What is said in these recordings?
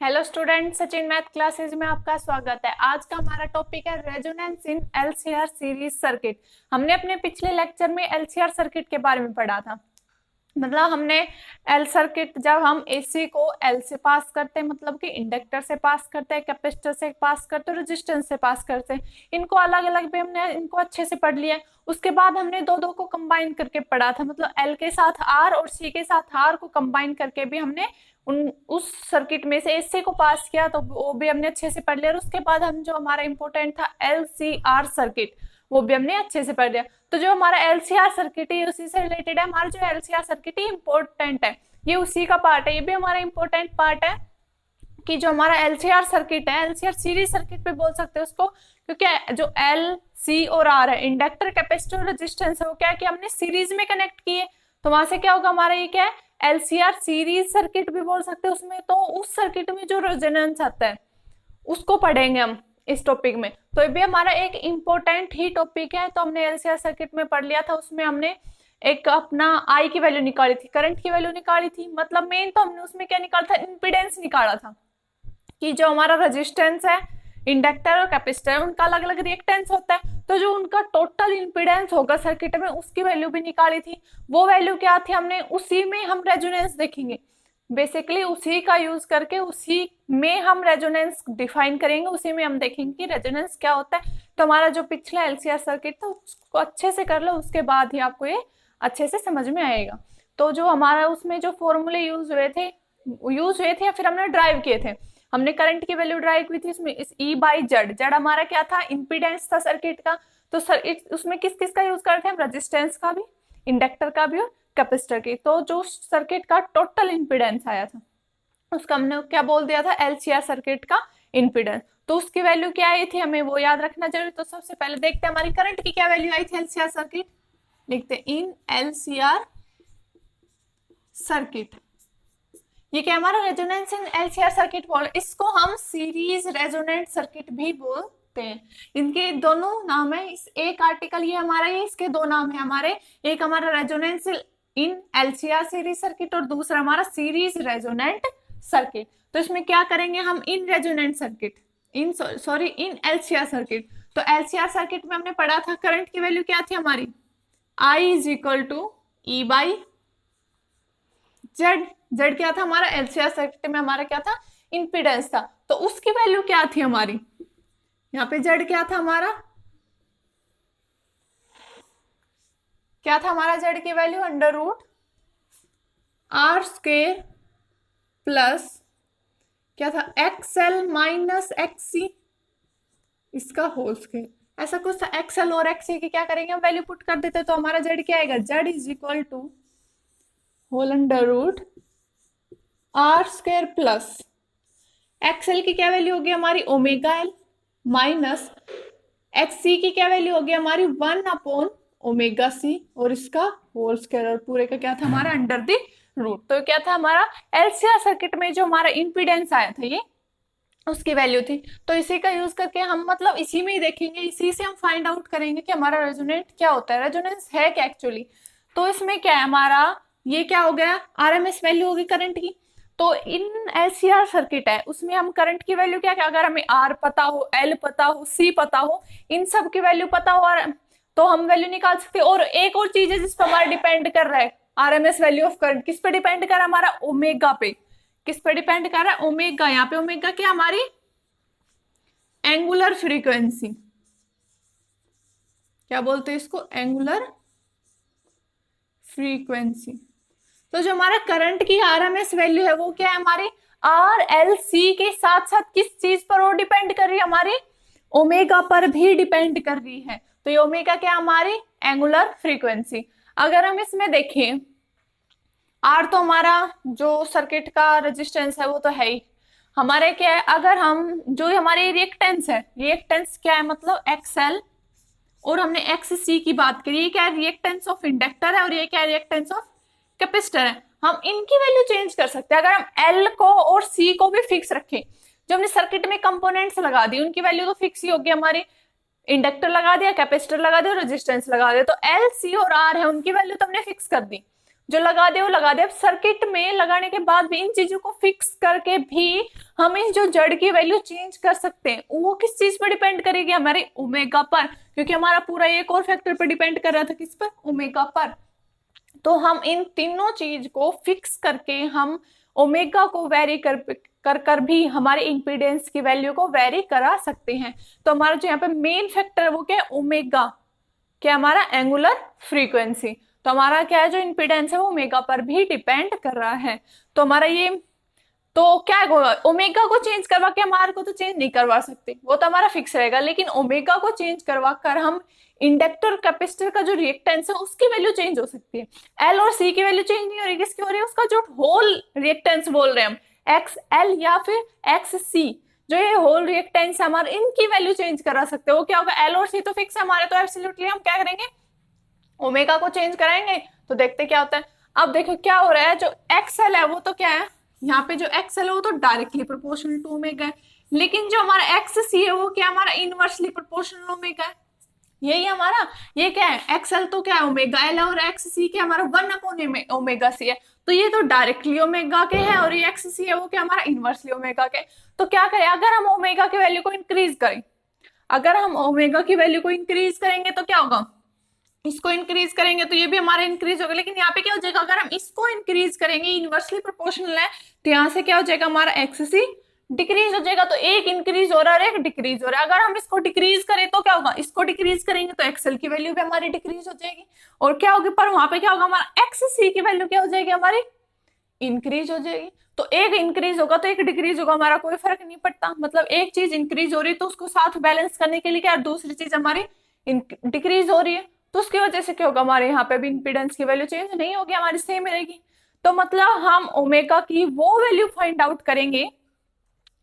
Hello student, Sachin math classes में आपका स्वागत है। आज का हमारा टॉपिक है resonance in LCR series circuit. हमने अपने पिछले लेक्चर में एलसीआर सर्किट के बारे में पढ़ा था। मतलब हमने एल सर्किट, जब हम एसी को एल से पास करते हैं, मतलब कि इंडक्टर से पास करते हैं, कैपेसिटर से पास करते हैं, रेजिस्टेंस से पास करते हैं, इनको अलग अलग भी हमने इनको अच्छे से पढ़ लिया। उसके बाद हमने दो दो को कंबाइन करके पढ़ा था, मतलब एल के साथ आर और सी के साथ आर को कंबाइन करके भी हमने उस सर्किट में से एसी को पास किया, तो वो भी हमने अच्छे से पढ़ लिया। और उसके बाद हम जो हमारा इंपॉर्टेंट था एल सी आर सर्किट, वो भी हमने अच्छे से पढ़ लिया। तो जो हमारा एलसीआर सर्किट है उसी से रिलेटेड है। हमारा जो एलसीआर सर्किट है इंपॉर्टेंट है, ये उसी का पार्ट है, ये भी हमारा इंपॉर्टेंट पार्ट है कि जो हमारा एलसीआर सर्किट है, एलसीआर सीरीज सर्किट पे बोल सकते हैं उसको, क्योंकि जो एल सी और आर है, इंडक्टर कैपेसिटर रेजिस्टेंस है, वो क्या है कि हमने सीरीज में कनेक्ट किए। तो वहां से क्या होगा हमारा, ये क्या है, एलसीआर सीरीज सर्किट भी बोल सकते हैं उसमें। तो उस सर्किट में जो रेजोनेंस आता है उसको पढ़ेंगे हम इस टॉपिक में। तो ये भी हमारा एक इम्पोर्टेंट ही टॉपिक है। तो हमने एलसीआर सर्किट में पढ़ लिया था, उसमें हमने एक अपना आई की वैल्यू निकाली थी, करंट की वैल्यू निकाली थी। मतलब मेन तो हमने उसमें क्या निकाला था, इंपीडेंस निकाला था कि जो हमारा रेजिस्टेंस है, इंडक्टर और कैपेसिटर, उनका अलग अलग रिएक्टेंस होता है। तो जो उनका टोटल इंपीडेंस होगा सर्किट में, उसकी वैल्यू भी निकाली थी। वो वैल्यू क्या थी, हमने उसी में हम रेजोनेंस देखेंगे। बेसिकली उसी का यूज करके उसी में हम रेजोनेंस डिफाइन करेंगे, उसी में हम देखेंगे कि रेजोनेंस क्या होता है। तो हमारा जो पिछला एलसीआर सर्किट था उसको अच्छे से कर लो, उसके बाद ही आपको ये अच्छे से समझ में आएगा। तो जो हमारा उसमें जो फॉर्मूले यूज हुए थे या फिर हमने ड्राइव किए थे, हमने करंट की वैल्यू ड्राइव की थी इसमें, इस ई बाई जेड। जेड हमारा क्या था, इंपीडेंस था सर्किट का। तो उसमें किस किस का यूज करते हैं हम, रेजिस्टेंस का भी, इंडक्टर का भी और कैपेसिटर की। तो जो सर्किट का टोटल इंपीडेंस आया था उसका हमने क्या बोल दिया था, एलसीआर सर्किट का इंपीडेंस। तो उसकी वैल्यू क्या आई थी, हमें वो याद रखना जरूरी। तो सबसे पहले देखते हैं हमारी करंट की क्या वैल्यू आई थी एलसीआर सर्किट। लिखते हैं इन एलसीआर सर्किट। ये क्या हमारा रेजोनेंस इन एलसीआर सर्किट बोल, इसको हम सीरीज रेजोनेंट सर्किट भी बोलते हैं। इनके दोनों नाम है, इस एक आर्टिकल ये हमारा, ये इसके दो नाम है हमारे। एक हमारा resonance in LCR series circuit और दूसरा हमारा सीरीज रेजोनेंट सर्किट। तो इसमें क्या करेंगे हम, इन रेजोनेंट सर्किट, इन एलसीआर सर्किट। तो एलसीआर सर्किट में हमने पढ़ा था करंट की वैल्यू क्या थी हमारी, I is equal to E by Z. Z क्या था हमारा, एलसीआर सर्किट में हमारा क्या था, इंपीडेंस था। तो उसकी वैल्यू क्या थी हमारी, यहाँ पे जेड क्या था हमारा, क्या था हमारा जेड की value, under root R square plus क्या था, एक्सएल माइनस एक्सी, इसका होल स्क्वेयर, ऐसा कुछ था। एक्सएल और एक्सी की क्या करेंगे हम, वैल्यू पुट कर देते। तो हमारा जेड क्या आएगा, Z is equal to whole under root R square plus XL की क्या वैल्यू होगी हमारी, ओमेगा एल, माइनस एक्सी की क्या वैल्यू होगी हमारी, 1 अपॉन ओमेगा सी, और इसका होल स्क्वायर, और पूरे का क्या था हमारा अंडर द रूट। तो क्या था हमारा एलसीआर सर्किट में जो हमारा इंपीडेंस आया था ये उसकी वैल्यू थी। तो इसी का यूज करके हम मतलब इसी में ही देखेंगे, इसी से हम फाइंड आउट करेंगे कि हमारा रेजोनेंट क्या होता है, रेजोनेंस है क्या एक्चुअली। तो इसमें क्या है हमारा, ये क्या हो गया, आरएमएस वैल्यू होगी करंट की। तो इन एलसीआर सर्किट है उसमें हम करंट की वैल्यू क्या क्या, अगर हमें आर पता हो, एल पता हो, सी पता हो, इन सब की वैल्यू पता हो, और तो हम वैल्यू निकाल सकते हैं। और एक और चीज है जिस पर हमारा डिपेंड कर रहा है, आरएमएस वैल्यू ऑफ करंट किस पे डिपेंड कर रहा है हमारा, ओमेगा पे। किस पे डिपेंड कर रहा है, ओमेगा। यहाँ पे ओमेगा क्या हमारी एंगुलर फ्रीक्वेंसी, क्या बोलते हैं इसको, एंगुलर फ्रीक्वेंसी। तो जो हमारा करंट की आरएमएस वैल्यू है वो क्या है हमारी, आर एल सी के साथ साथ किस चीज पर वो डिपेंड कर रही है हमारी, ओमेगा पर भी डिपेंड कर रही है। तो ये ओमेगा क्या हमारी एंगुलर फ्रीक्वेंसी। अगर हम इसमें देखें, आर तो हमारा जो सर्किट का रेजिस्टेंस है वो तो है ही हमारे, क्या है, अगर हम जो हमारे रिएक्टेंस है, रिएक्टेंस क्या है मतलब एक्सएल, और हमने एक्स सी की बात करी, ये क्या है, रिएक्टेंस ऑफ इंडक्टर है, और ये क्या है, रिएक्टेंस ऑफ कैपेसिटर है। हम इनकी वैल्यू चेंज कर सकते हैं। अगर हम एल को और सी को भी फिक्स रखें, जो हमने सर्किट में कंपोनेंट्स लगा दी उनकी वैल्यू तो फिक्स ही होगी हमारी, इंडक्टर लगा दिया, कैपेसिटर लगा दिया, रेजिस्टेंस लगा दिया। तो एल सी और आर है उनकी वैल्यू तो हमने फिक्स कर दी, जो लगा दे वो लगा दे। अब सर्किट में लगाने के बाद भी इन चीजों को फिक्स करके भी हम इस जो जड़ की वैल्यू चेंज कर सकते हैं वो किस चीज पर डिपेंड करेगी, हमारे ओमेगा पर, क्योंकि हमारा पूरा एक और फैक्टर पर डिपेंड कर रहा था, किस पर, ओमेगा पर। तो हम इन तीनों चीज को फिक्स करके हम ओमेगा को वेरी कर भी हमारे इंपीडेंस की वैल्यू को वेरी करा सकते हैं। तो हमारा जो यहाँ पे मेन फैक्टर है वो क्या है, ओमेगा, क्या हमारा एंगुलर फ्रीक्वेंसी। तो हमारा क्या है, जो इंपीडेंस है वो ओमेगा पर भी डिपेंड कर रहा है। तो हमारा ये, तो क्या होगा, ओमेगा को चेंज करवा के हमारे को तो चेंज नहीं करवा सकते, वो तो हमारा फिक्स रहेगा, लेकिन ओमेगा को चेंज करवा कर हम इंडक्टर कैपेसिटर का जो रिएक्टेंस है उसकी वैल्यू चेंज हो सकती है। एल और सी की वैल्यू चेंज नहीं हो रही, किसकी हो रही है, उसका जो होल रिएक्टेंस बोल रहे हैं हम, एक्स एल या फिर एक्स सी, जो ये होल रिएक्टेंस है हमारे, इनकी वैल्यू चेंज करा सकते हैं। वो क्या होगा, एल और सी तो फिक्स है हमारे, तो एब्सोल्युटली हम क्या करेंगे, ओमेगा को चेंज कराएंगे। तो देखते क्या होता है। अब देखो क्या हो रहा है, जो एक्सएल है वो तो क्या है, यहाँ पे जो एक्सएल है वो तो डायरेक्टली प्रोपोर्शनल टू ओमेगा है, लेकिन जो हमारा एक्स सी है वो क्या, हमारा इनवर्सली प्रोपोर्शनल ओमेगा है। यही हमारा, ये क्या है, एक्सएल तो क्या है ओमेगा एल है, और एक्स सी क्या हमारा 1/, ओमेगा सी है। तो ये तो डायरेक्टली ओमेगा के हैं, और ये एक्स सी है वो क्या हमारा इनवर्सली ओमेगा के। तो क्या करें, अगर हम ओमेगा की वैल्यू को इंक्रीज करें, अगर हम ओमेगा की वैल्यू को इंक्रीज करेंगे तो क्या होगा, इसको इंक्रीज करेंगे तो ये भी हमारा इंक्रीज होगा, लेकिन यहाँ पे क्या हो जाएगा, अगर हम इसको इंक्रीज करेंगे, इनवर्सली प्रोपोर्शनल है, तो यहाँ से क्या हो जाएगा, हमारा एक्स सी डिक्रीज हो जाएगा। तो एक इंक्रीज हो रहा है और एक डिक्रीज हो रहा है। अगर हम इसको डिक्रीज करें तो क्या होगा, इसको डिक्रीज करेंगे तो एक्सएल की वैल्यू भी हमारी डिक्रीज हो जाएगी, और क्या होगी, पर वहां पे क्या होगा, हमारा एक्स सी की वैल्यू क्या हो जाएगी, हमारी इंक्रीज हो जाएगी। तो एक इंक्रीज होगा तो एक डिक्रीज होगा, हमारा कोई फर्क नहीं पड़ता, मतलब एक चीज इंक्रीज हो रही है तो उसको साथ बैलेंस करने के लिए क्या, दूसरी चीज हमारी डिक्रीज हो रही है, तो उसकी वजह से क्या होगा, हमारे यहाँ पे भी इंपीडेंस की वैल्यू चेंज नहीं होगी, हमारी सेम रहेगी। तो मतलब हम ओमेगा की वो वैल्यू फाइंड आउट करेंगे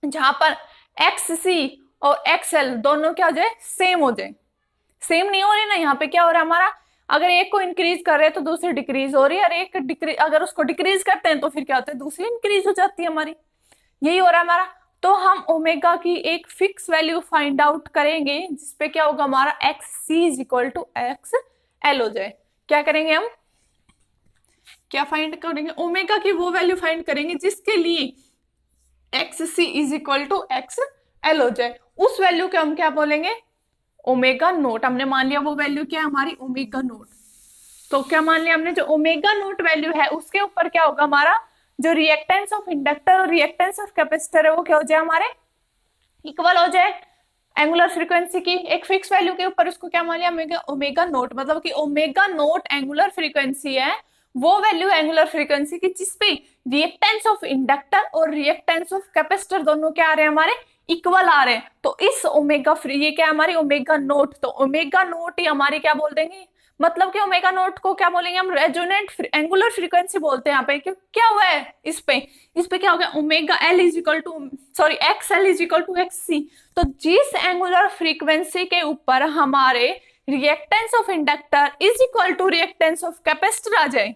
जहां पर एक्स सी और एक्सएल दोनों क्या हो जाए, सेम हो जाए। सेम नहीं हो रही ना, यहाँ पे क्या हो रहा है हमारा, अगर एक को इंक्रीज कर रहे हैं तो दूसरी डिक्रीज हो रही है, और एक डिक्रीज अगर उसको डिक्रीज करते हैं तो फिर क्या होता है, दूसरी इंक्रीज हो जाती है हमारी, यही हो रहा है हमारा। तो हम ओमेगा की एक फिक्स वैल्यू फाइंड आउट करेंगे जिसपे क्या होगा, हमारा X C is equal to X L हो जाए। क्या करेंगे हम, क्या फाइंड करेंगे, ओमेगा की वो वैल्यू फाइंड करेंगे जिसके लिए X C is equal to X L हो जाए। उस वैल्यू के हम क्या बोलेंगे, ओमेगा नोट। हमने मान लिया वो वैल्यू क्या है हमारी, ओमेगा नोट। तो क्या मान लिया हमने, जो ओमेगा नोट वैल्यू है उसके ऊपर क्या होगा, हमारा जो रिएक्टेंस ऑफ इंडक्टर और रिएक्टेंस ऑफ कैपेसिटर है वो क्या हो जाए, हमारे इक्वल हो जाए एंगुलर फ्रीक्वेंसी की एक फिक्स वैल्यू के ऊपर। उसको क्या मान लिया, ओमेगा नोट, मतलब कि ओमेगा नोट एंगुलर फ्रीक्वेंसी है, वो वैल्यू एंगुलर फ्रीक्वेंसी की जिसपे रिएक्टेंस ऑफ इंडक्टर और रिएक्टेंस ऑफ कैपेसिटर दोनों क्या आ रहे हैं, हमारे इक्वल आ रहे हैं। तो इस ओमेगा फ्री, ये क्या है हमारी ओमेगा नोट, तो ओमेगा नोट ही हमारी क्या बोल देंगे, मतलब कि ओमेगा नोट को क्या बोलेंगे हम, रेजोनेंट एंगुलर फ्रीक्वेंसी बोलते हैं यहाँ पे। क्यों, क्या हुआ है इस पे क्या हो गया, omega L is equal to, sorry X L is equal to X C. तो जिस एंगुलर फ्रीक्वेंसी के ऊपर हमारे reactance of inductor is equal to reactance of capacitor आ जाए,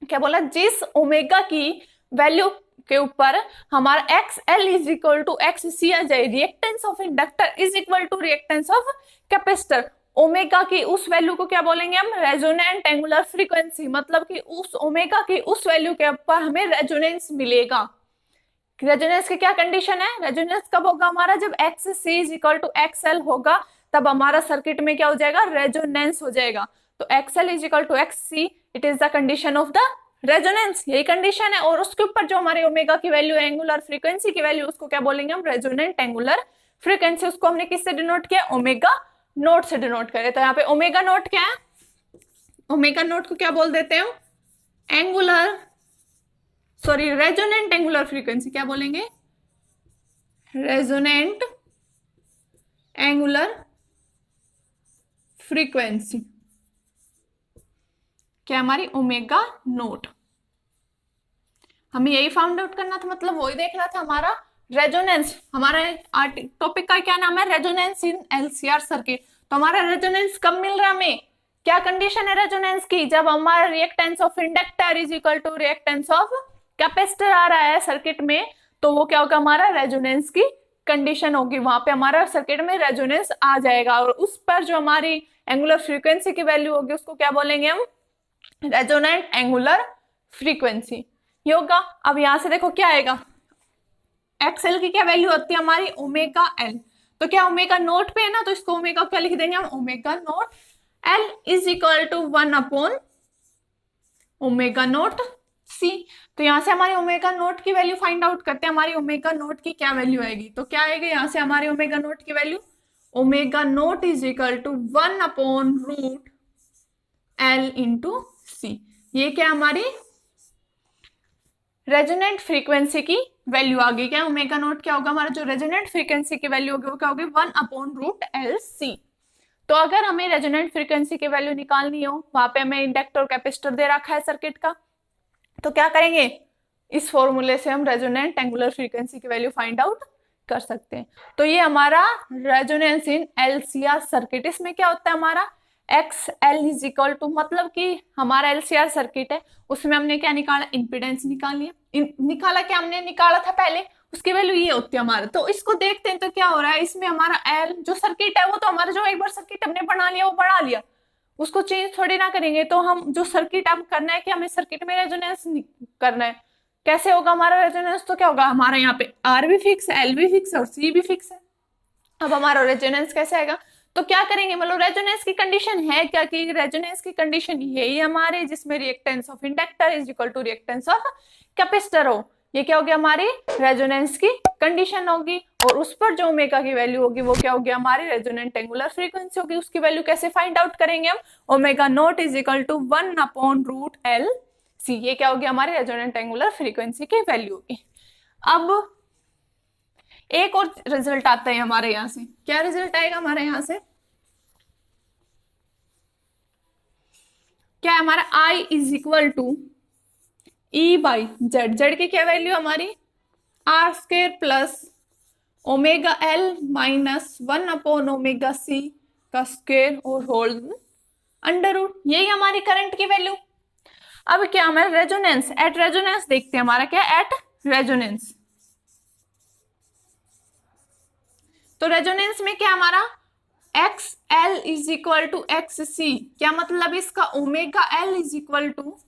क्या बोला, जिस ओमेगा की वैल्यू के ऊपर हमारा X L is equal to X C आ जाए, reactance of inductor is equal to reactance of capacitor, omega की उस वैल्यू को क्या बोलेंगे हम, रेजोनेंट एंगुलर फ्रीक्वेंसी। मतलब कि उस ओमेगा की उस वैल्यू के ऊपर हमें रेजोनेंस मिलेगा। रेजोनेंस की क्या कंडीशन है, रेजोनेंस कब होगा हमारा, जब X C is equal to X L होगा, तब हमारा सर्किट में क्या हो जाएगा, रेजोनेंस हो जाएगा। तो X L is equal to X C, it is the condition of the resonance, यही कंडीशन है। और उसके ऊपर जो हमारे ओमेगा की वैल्यू है, एंगुलर फ्रीक्वेंसी की वैल्यू, उसको क्या बोलेंगे हम, रेजोनेंट एंगुलर फ्रीक्वेंसी। उसको हमने किससे डिनोट किया, ओमेगा नोट से डिनोट करे। तो यहाँ पे ओमेगा नोट क्या है, ओमेगा नोट को क्या बोल देते हैं, angular, sorry resonant angular frequency, क्या बोलेंगे, रेजोनेंट एंगुलर फ्रीक्वेंसी, क्या हमारी ओमेगा नोट। हमें यही फाउंड आउट करना था, मतलब वही देखना था हमारा रेजोनेंस। हमारा टॉपिक का क्या नाम है, रेजोनेंस इन एलसीआर सर्किट। तो हमारा रेजोनेंस कब मिल रहा है हमें, क्या कंडीशन है रेजोनेंस की, जब हमारा reactance of inductor is equal to reactance of capacitor आ रहा है सर्किट में, तो वो क्या होगा, हमारा रेजोनेंस की कंडीशन होगी, वहां पे हमारा सर्किट में रेजोनेंस आ जाएगा। और उस पर जो हमारी एंगुलर फ्रीक्वेंसी की वैल्यू होगी उसको क्या बोलेंगे हम, रेजोनेंट एंगुलर फ्रीक्वेंसी, ये होगा। अब यहां से देखो क्या आएगा, एक्सएल की क्या वैल्यू होती है हमारी ओमेगा एल। तो क्या ओमेगा नोट पे है ना, तो इसको ओमेगा क्या लिख देंगे हम, omega naught L is equal to 1 upon omega naught C. तो यहां से हमारी ओमेगा नोट की वैल्यू फाइंड आउट करते हैं, हमारी ओमेगा नोट की क्या वैल्यू आएगी। तो क्या आएगी यहां से हमारी ओमेगा नोट की value, omega naught is equal to 1 upon root L into C. ये क्या हमारी रेजोनेंट फ्रीक्वेंसी की वैल्यू आ गई। क्या ओमेगा नोट क्या होगा हमारा, जो रेजोनेंट फ्रीक्वेंसी की वैल्यू होगी वो क्या होगी, 1 अपॉन रूट एल सी। तो अगर हमें रेजोनेंट फ्रीक्वेंसी की वैल्यू निकालनी हो, वहां पे हमें इंडक्टर और कैपेसिटर दे रखा है सर्किट का, तो क्या करेंगे, इस फॉर्मूले से हम रेजोनेंट एंगुलर फ्रीक्वेंसी की वैल्यू फाइंड आउट कर सकते हैं। तो ये हमारा रेजोनेंस इन एलसीआर सर्किट। इसमें क्या होता है हमारा X L is equal to, मतलब कि हमारा एलसीआर सर्किट है, उसमें हमने क्या निकाला, इंपिडेंस निकाली है। निकाला क्या हमने, निकाला था पहले, उसकी वैल्यू ये होती है हमारा। तो इसको देखते हैं तो क्या हो रहा है, इसमें हमारा एल जो सर्किट है वो तो हमारा, जो एक बार सर्किट हमने बना लिया वो बना लिया, उसको चेंज थोड़ी ना करेंगे। तो हम जो सर्किट अब करना है कि हमें सर्किट में रेजोनेंस करना है, कैसे होगा हमारा रेजोनेंस, तो क्या होगा हमारा यहाँ पे आर भी फिक्स है, एल भी फिक्स है और सी भी फिक्स है। अब हमारा रेजोनेंस कैसे आएगा, तो क्या करेंगे, मतलब रेजोनेंस की कंडीशन है क्या, कि रेजोनेंस की कंडीशन यही हमारे जिसमें reactance of inductor is equal to reactance of capacitor हो। ये क्या होगी हमारी रेजोनेंस की कंडीशन होगी, और उस पर जो ओमेगा की वैल्यू होगी वो क्या होगी हमारी रेजोनेंट एंगुलर फ्रीक्वेंसी होगी। उसकी वैल्यू कैसे फाइंड आउट करेंगे हम, omega not is equal to 1 upon root L C. ये क्या होगी हमारी रेजोनेंट एंगुलर फ्रीक्वेंसी की वैल्यू होगी। अब एक और रिजल्ट आता है हमारे यहां से, क्या रिजल्ट आएगा हमारे यहां से, क्या है हमारा I is equal to E by Z. Z की क्या वैल्यू हमारी R square plus omega L minus 1 upon omega C का स्क्वायर और होल अंडर रूट। यही हमारी करंट की वैल्यू। अब क्या हमारा रेजोनेंस, एट रेजोनेंस देखते हैं हमारा क्या, एट रेजोनेंस। तो रेजोनेंस में क्या हमारा X L is equal to X C. क्या मतलब इसका, omega L is equal to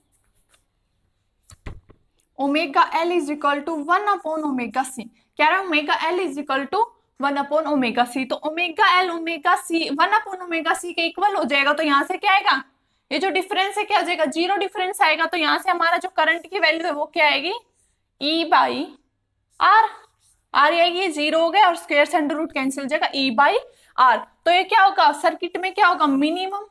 omega L is equal to 1 upon omega C. क्या रहा, omega L is equal to 1 upon omega C. तो omega L omega C 1 upon omega C के equal हो जाएगा। तो यहां से क्या आएगा, ये जो डिफरेंस है क्या हो जाएगा, जीरो डिफरेंस आएगा। तो यहां से हमारा जो करंट की वैल्यू है वो क्या आएगी, ई बाई आर। आर आएगी, जीरो हो गया और स्क्वायर से अंडर रूट कैंसिल हो जाएगा, ई बाई आर। तो ये क्या होगा सर्किट में, क्या होगा मिनिमम,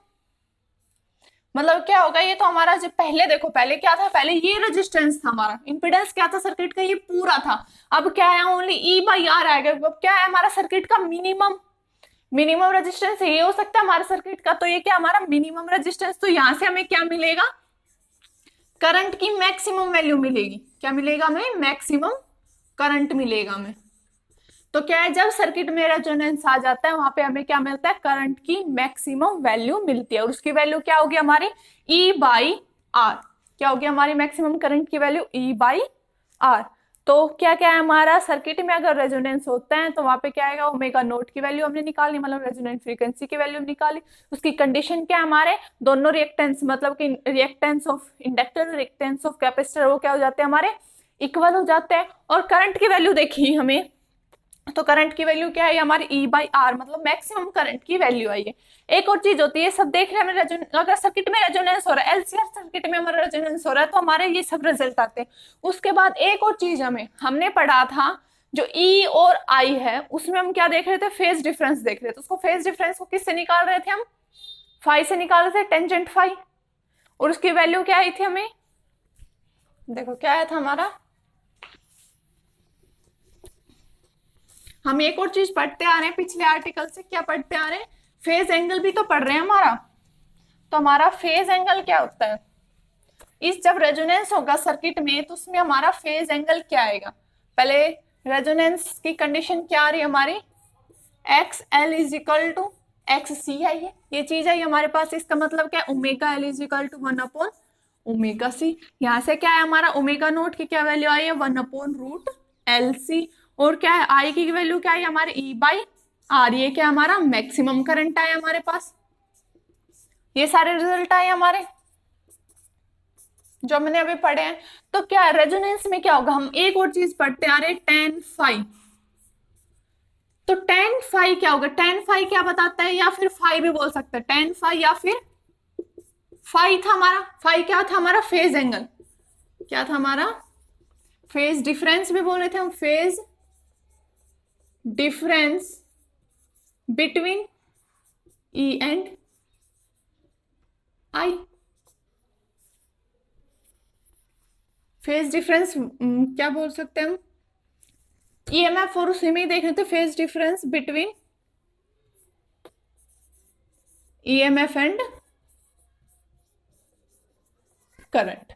मतलब क्या होगा, ये तो हमारा जो पहले देखो, पहले क्या था, पहले ये रेजिस्टेंस था हमारा, इंपिडेंस क्या था सर्किट का, ये पूरा था। अब क्या है, ओनली ई बाई आर आएगा। अब क्या है हमारा सर्किट का मिनिमम, मिनिमम रेजिस्टेंस ये हो सकता है हमारे सर्किट का। तो ये क्या हमारा मिनिमम रेजिस्टेंस। तो यहां से हमें क्या मिलेगा, करंट की मैक्सिमम वैल्यू मिलेगी। क्या मिलेगा हमें, मैक्सिमम करंट मिलेगा हमें। तो क्या है, जब सर्किट में रेजोनेंस आ जाता है वहां पे हमें क्या मिलता है, करंट की मैक्सिमम वैल्यू मिलती है। और उसकी वैल्यू क्या होगी हमारी, ई बाई आर। क्या होगी हमारी मैक्सिमम करंट की वैल्यू, ई बाई आर। तो क्या क्या है हमारा सर्किट में अगर रेजोनेंस होता है तो वहां पे क्या आएगा, ओमेगा नोट की वैल्यू हमने निकाली, मतलब रेजोनेंट फ्रीक्वेंसी की वैल्यू निकाली। उसकी कंडीशन क्या है, हमारे दोनों रिएक्टेंस, मतलब कि reactance of inductor reactance of capacitor वो क्या हो जाते हैं हमारे इक्वल हो जाते हैं। और करंट की वैल्यू देखी हमें, तो करंट की वैल्यू क्या है हमारी ई बाई आर, मतलब मैक्सिमम करंट की वैल्यू आई है। एक और चीज होती है, सब देख रहे हैं अगर सर्किट में रेजोनेंस हो रहा है, एलसीआर सर्किट में हमारा रेजोनेंस हो रहा है तो हमारे ये सब रिजल्ट आते हैं। उसके बाद एक और चीज हमने पढ़ा था, जो ई और आई है उसमें हम क्या देख रहे थे, फेज डिफरेंस देख रहे थे। उसको फेज डिफरेंस को किससे निकाल रहे थे हम, फाई से निकाल रहे थे, टेंजेंट फाई। और उसकी वैल्यू क्या आई थी हमें, देखो क्या आया था हमारा, हम एक और चीज पढ़ते आ रहे हैं पिछले आर्टिकल से, क्या पढ़ते आ रहे हैं, फेज एंगल भी तो पढ़ रहे हैं हमारा। तो हमारा फेज एंगल क्या होता है, इस जब रेजोनेंस होगा सर्किट में तो उसमें हमारा फेज एंगल क्या आएगा। पहले रेजोनेंस की कंडीशन क्या आ रही है हमारी, X L is equal to X C आई है, ये चीज आई हमारे पास। इसका मतलब क्या है, omega L is equal to 1 upon omega C. यहाँ से क्या है हमारा, ओमेगा नोट की क्या वैल्यू आई है, 1 अपॉन रूट एल सी। और क्या है, आई की वैल्यू क्या है हमारे, ई बाई आर। ये क्या हमारा मैक्सिमम करंट आया हमारे पास। ये सारे रिजल्ट आए हमारे, जो मैंने अभी पढ़े हैं। तो क्या रेजोनेंस में क्या होगा, हम एक और चीज पढ़ते आ रहे, tan phi। तो tan phi क्या होगा, tan phi क्या बताता है, या फिर phi भी बोल सकते हैं, tan phi या फिर phi था हमारा, phi क्या था हमारा, फेज एंगल। क्या था हमारा, फेज डिफरेंस भी बोल रहे थे हम, phase difference between E and I। Phase difference क्या बोल सकते हैं हम, EMF, और उसी में ही देख रहे थे phase difference between EMF and current.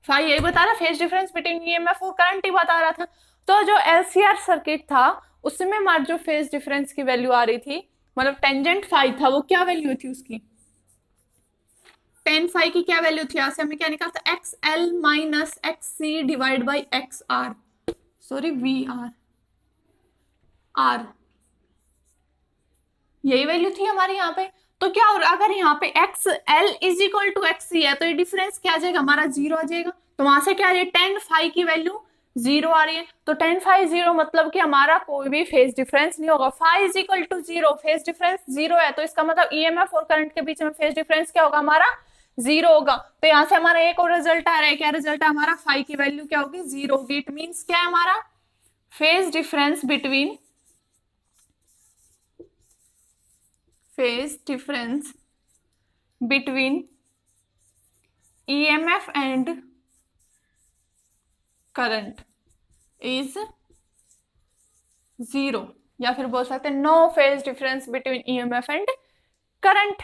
Phi यही बता रहा, फेज डिफरेंस बिटवीन EMF और करंट ही बता रहा था। तो जो LCR सर्किट था उसमें हमारी जो फेज डिफरेंस की वैल्यू आ रही थी, मतलब टेंजेंट फाई था, वो क्या वैल्यू थी उसकी, tan फाई की क्या वैल्यू थी, यहां से हमें क्या निकाला था, XL minus XC divide by XR, sorry VR, R, यही वैल्यू थी हमारी यहाँ पे। तो क्या हो रहा, अगर यहाँ पे XL is equal to XC है तो ये डिफरेंस क्या आ जाएगा हमारा, 0 आ जाएगा। तो वहां से क्या आ रही है, tan फाई की वैल्यू 0 आ रही है। तो tan फाई 0 मतलब कि हमारा कोई भी फेज डिफरेंस नहीं होगा। Phi is equal to 0, phase difference 0 है, तो इसका मतलब EMF और करंट के बीच में फेज डिफरेंस क्या होगा हमारा, 0 होगा। तो यहाँ से हमारा एक और रिजल्ट आ रहा है, क्या रिजल्ट है हमारा, फाई की वैल्यू क्या होगी, 0 होगी। इट मीन्स क्या है हमारा, phase difference between, phase difference between EMF and current is 0, या फिर बोल सकते हैं no phase difference between EMF and current.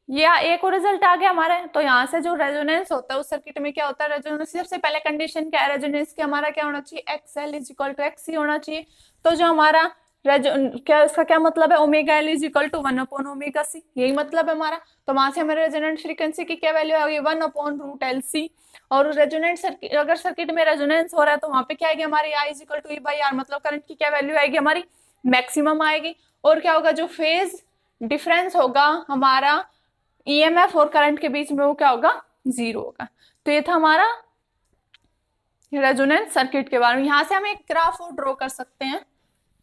या एक और रिजल्ट आ गया हमारे। तो यहाँ से जो रेजोनेंस होता है उस सर्किट में क्या होता है, रेजोनेंस सबसे पहले कंडीशन क्या है, रेजोनेंस की हमारा क्या होना चाहिए, XL is equal to XC होना चाहिए। तो जो हमारा क्या, इसका क्या मतलब है, omega L is equal to 1 upon omega C, यही मतलब है हमारा। तो वहां से हमारे रेजोनेंट फ्रीक्वेंसी की क्या वैल्यू आएगी, 1 अपॉन रूट LC। और रेजोनेंट सर्किट, अगर सर्किट में रेजोनेंस हो रहा है तो वहां पे क्या आएगी हमारी, I is equal to E by R, मतलब करंट की क्या वैल्यू आएगी हमारी, मैक्सिमम आएगी। और क्या होगा, जो फेज डिफरेंस होगा हमारा EMF और करंट के बीच में, वो क्या होगा, 0 होगा। तो ये था हमारा रेजोनेंस सर्किट के बारे में। यहाँ से हम एक ग्राफ और ड्रॉ कर सकते हैं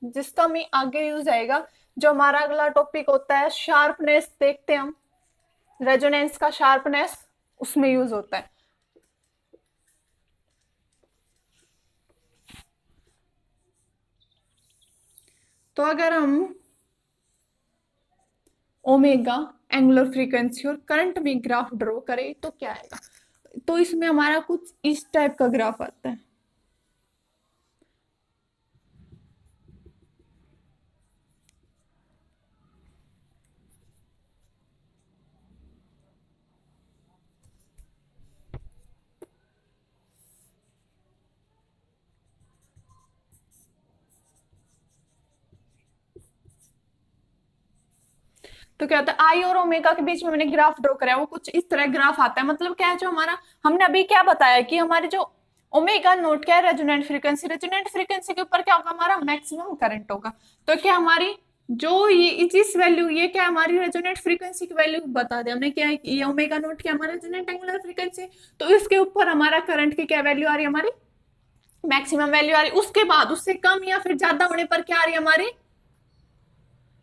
जिसका हमें आगे यूज आएगा। जो हमारा अगला टॉपिक होता है शार्पनेस, देखते हैं हम रेजोनेंस का शार्पनेस, उसमें यूज होता है। तो अगर हम ओमेगा एंगुलर फ्रीक्वेंसी और करंट में ग्राफ ड्रॉ करें तो क्या आएगा, तो इसमें हमारा कुछ इस टाइप का ग्राफ आता है। तो क्या होता है, आई और ओमेगा के बीच में मैंने ग्राफ ड्रॉ कराया, वो कुछ इस तरह ग्राफ आता है। मतलब क्या है, जो हमारा हमने अभी क्या बताया कि हमारे जो ओमेगा नोट क्या है, रेजोनेंट फ्रीक्वेंसी, रेजोनेंट फ्रीक्वेंसी के ऊपर क्या होगा हमारा, मैक्सिमम करंट होगा। तो क्या हमारी जो ये इस वैल्यू, ये क्या हमारी रेजोनेंट फ्रीक्वेंसी की वैल्यू बता दें हमने, क्या है ये ओमेगा नोट क्या हमारा रेजोनेंट एंगुलर फ्रीक्वेंसी। तो इसके ऊपर हमारा करंट की क्या वैल्यू आ रही है हमारी, मैक्सिमम वैल्यू आ रही है। उसके बाद उससे कम या फिर ज्यादा होने पर क्या आ रही है हमारी,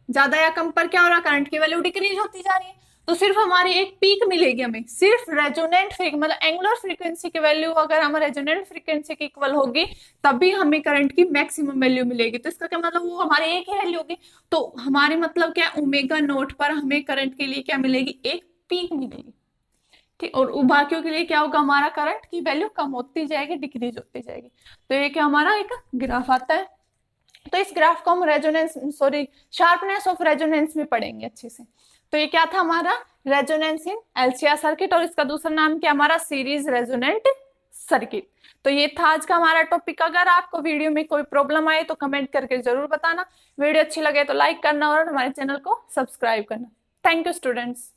ज्यादा या कम पर क्या हो रहा है, करंट की वैल्यू डिक्रीज होती जा रही है। तो सिर्फ हमारी एक पीक मिलेगी हमें, सिर्फ रेजोनेंट मतलब एंगुलर फ्रीक्वेंसी की वैल्यू अगर हम रेजोनेंट फ्रीक्वेंसी की इक्वल होगी तभी हमें करंट की मैक्सिमम वैल्यू मिलेगी। तो इसका क्या मतलब, वो हमारे एक ही वैल्यू होगी। तो हमारे मतलब क्या, ओमेगा नोट पर हमें करंट के लिए क्या मिलेगी, एक पीक मिलेगी। ठीक, और बाकियों के लिए क्या होगा, हमारा करंट की वैल्यू कम होती जाएगी, डिक्रीज होती जाएगी। तो ये क्या हमारा एक ग्राफ आता है। तो इस ग्राफ को हम resonance, sorry sharpness of resonance में पढ़ेंगे अच्छे से। तो ये क्या था हमारा, रेजोनेंस इन LCR सर्किट, और इसका दूसरा नाम क्या हमारा, सीरीज रेजोनेंट सर्किट। तो ये था आज का हमारा टॉपिक। अगर आपको वीडियो में कोई प्रॉब्लम आए तो कमेंट करके जरूर बताना। वीडियो अच्छी लगे तो लाइक करना और हमारे चैनल को सब्सक्राइब करना। Thank you students.